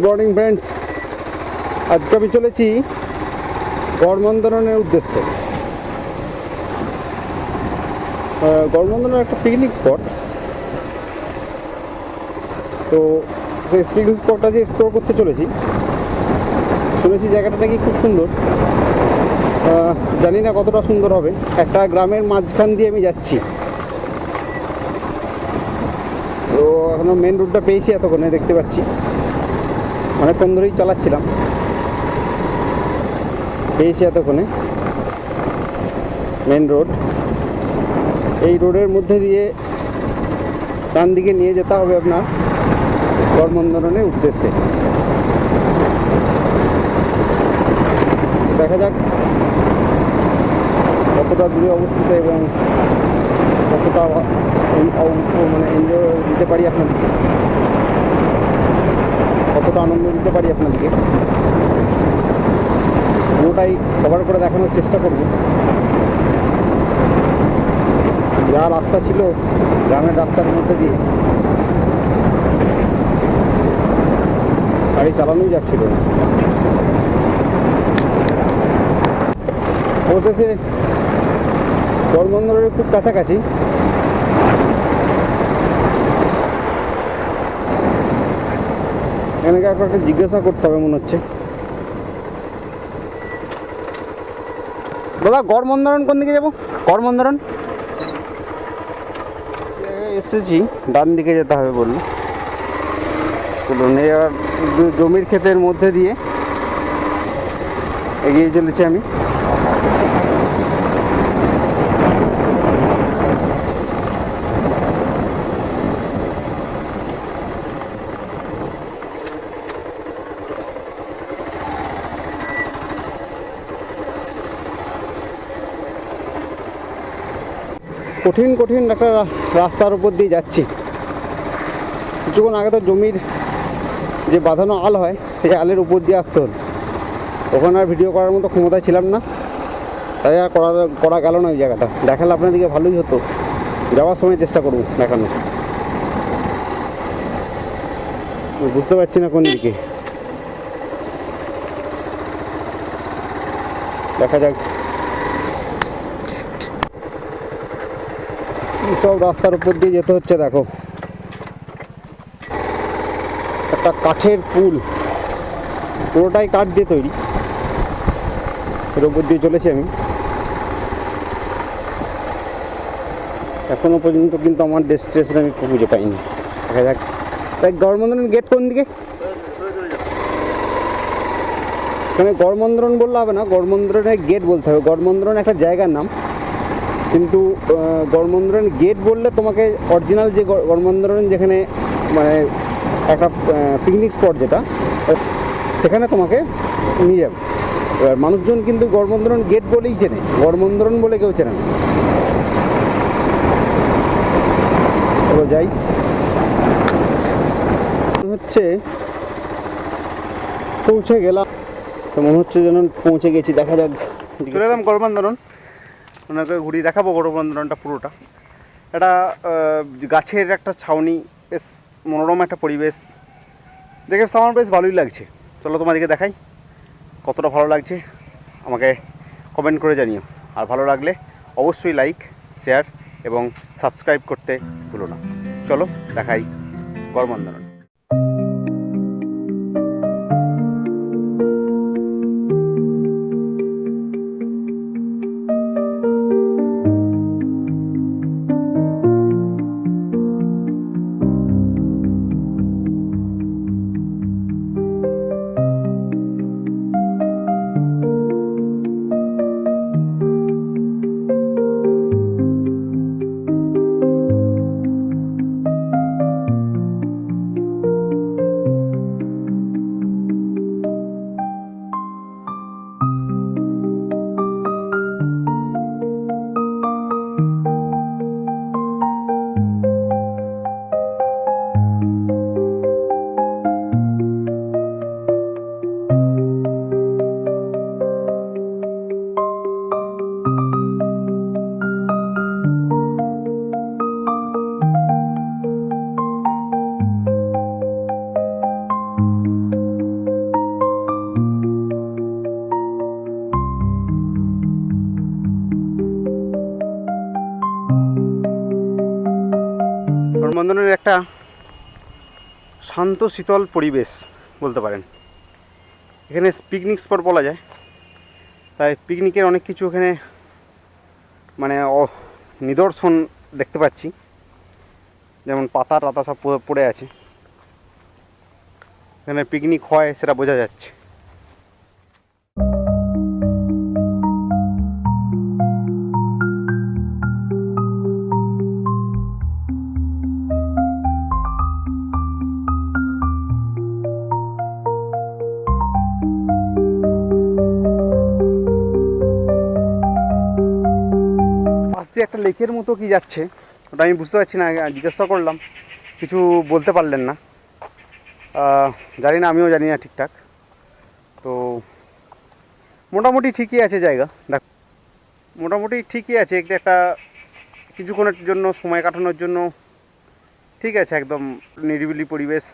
Morning friends, আজকে আমি চলেছি গড়মন্দরনের উদ্দেশ্যে। গড়মন্দরন একটা পিকনিক স্পট। তো সেই পিকনিক স্পটটা যে এক্সপ্লোর করতে চলেছি, শুনেছি জায়গাটা নাকি খুব সুন্দর। জানি না কতটা সুন্দর হবে। একটা গ্রামের মাঝখান দিয়ে আমি যাচ্ছি। তো এখনো মেন রোডটা পেয়েছি, এতক্ষণে দেখতে পাচ্ছি। অনেকক্ষণ ধরেই চালাচ্ছিলাম, পেয়েছি এতক্ষণে মেন রোড। এই রোডের মধ্যে দিয়ে ডান দিকে নিয়ে যেতে হবে আপনার গড়মন্দরনের উদ্দেশ্যে। দেখা যাক কতটা দূরে অবস্থিত এবং কতটা মানে এনজয় দিতে পারি আপনাদেরকে, কতটা আনন্দ দিতে পারি আপনাদেরকে, পুরোটাই কভার করে দেখানোর চেষ্টা করব। যা রাস্তা ছিল গ্রামের রাস্তার মধ্যে দিয়ে গাড়ি চালানোই যাচ্ছিল না। অবশেষে গড়মন্দরের খুব কাছাকাছি। এখানে একটা জিজ্ঞাসা করতে হবে মনে হচ্ছে। দাদা, গড়মন্দরন কোন দিকে যাবো? গড়মন্দরন এসেছি, ডান দিকে যেতে হবে বললো। চলুন, এবার জমির ক্ষেতের মধ্যে দিয়ে এগিয়ে চলেছি আমি। কঠিন কঠিন একটা রাস্তার উপর দিয়ে যাচ্ছি। কিছুক্ষণ আগে তো জমির যে বাঁধানো আল হয়, সেই আলের উপর দিয়ে আসতে হলো। ওখানে আর ভিডিও করার মতো ক্ষমতায় ছিলাম না, তাই আর করা গেল না। ওই জায়গাটা দেখালে আপনাদেরকে ভালোই হতো। যাওয়ার সময় চেষ্টা করব দেখানো। বুঝতে পারছি না কোন দিকে, দেখা যাক। সব রাস্তার উপর দিয়ে যেতে হচ্ছে। দেখো, একটা কাঠের পুল, পুরোটাই কাঠ দিয়ে তৈরি। এর উপর দিয়ে চলেছি আমি। এখনো পর্যন্ত কিন্তু আমার ডেস্টিনেশন আমি খুঁজে পাইনি। দেখা যাক। তাই গড়মন্দরন গেট কোন দিকে? এখানে গড়মন্দরন বললে হবে না, গড়মন্দরনের গেট বলতে হবে। গড়মন্দরন একটা জায়গার নাম, কিন্তু গড়মন্দরন গেট বললে তোমাকে অরিজিনাল যে গড়মন্দরন, যেখানে মানে একটা পিকনিক স্পট যেটা, সেখানে তোমাকে নিয়ে যাবে। এবার মানুষজন কিন্তু গড়মন্দরন গেট বলেই চেনে, গড়মন্দরন বলে কেউ চেনে না। চলো যাই। হচ্ছে পৌঁছে গেলাম, তো মনে হচ্ছে যেন পৌঁছে গেছি। দেখা যাক। চলে এলাম গড়মন্দরন। ওনাকে ঘুরিয়ে দেখাবো গড়মন্দরনটা পুরোটা। এটা গাছের একটা ছাউনি, বেশ মনোরম একটা পরিবেশ। দেখে আমার বেশ ভালোই লাগছে। চলো তোমাদেরকে দেখাই কতটা ভালো লাগছে, আমাকে কমেন্ট করে জানিও। আর ভালো লাগলে অবশ্যই লাইক, শেয়ার এবং সাবস্ক্রাইব করতে ভুলো না। চলো দেখাই গড়মন্দরন। একটা শান্ত শীতল পরিবেশ বলতে পারেন। এখানে পিকনিক স্পট বলা যায়, তাই পিকনিকের অনেক কিছু এখানে মানে নিদর্শন দেখতে পাচ্ছি, যেমন পাতা টাতা সব পড়ে আছে। এখানে পিকনিক হয় সেটা বোঝা যাচ্ছে। পাশ দিয়ে একটা লেকের মতো কি যাচ্ছে, ওটা আমি বুঝতে পারছি না। জিজ্ঞাসা করলাম, কিছু বলতে পারলেন না। জানি না, আমিও জানি না ঠিকঠাক। তো মোটামুটি ঠিকই আছে জায়গা, দেখ মোটামুটি ঠিকই আছে। একটা কিছুক্ষণের জন্য সময় কাটানোর জন্য ঠিক আছে, একদম নিরিবিলি পরিবেশ।